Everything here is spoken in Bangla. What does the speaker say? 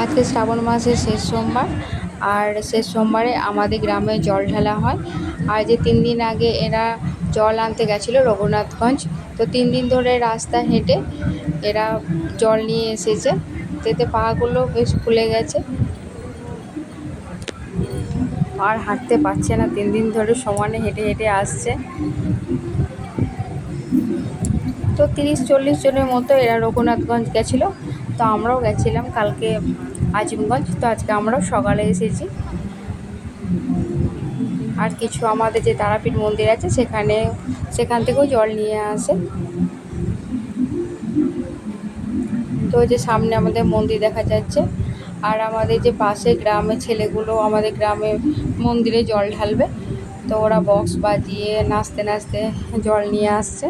আজকে শ্রাবণ মাসের শেষ সোমবার। আর শেষ সোমবারে আমাদের গ্রামে জল ঢালা হয়। আর যে 3 দিন আগে এরা জল আনতে গেছিলো রঘুনাথগঞ্জ, তো 3 দিন ধরে রাস্তা হেঁটে এরা জল নিয়ে এসেছে। যেতে পাগুলো বেশ ফুলে গেছে, আর হাঁটতে পারছে না, 3 দিন ধরে সমানে হেঁটে হেঁটে আসছে। তো 30-40 জনের মতো এরা রঘুনাথগঞ্জ গেছিলো। তো আমরাও গেছিলাম কালকে আজিমগঞ্জ। তো আজকে আমরাও সকালে এসেছি। আর কিছু আমাদের যে তারাপীঠ মন্দির আছে সেখান থেকেও জল নিয়ে আসে। তো যে সামনে আমাদের মন্দির দেখা যাচ্ছে, আর আমাদের যে পাশে গ্রামের ছেলেগুলো আমাদের গ্রামে মন্দিরে জল ঢালবে, তো ওরা বক্স বাজিয়ে নাচতে নাচতে জল নিয়ে আসছে।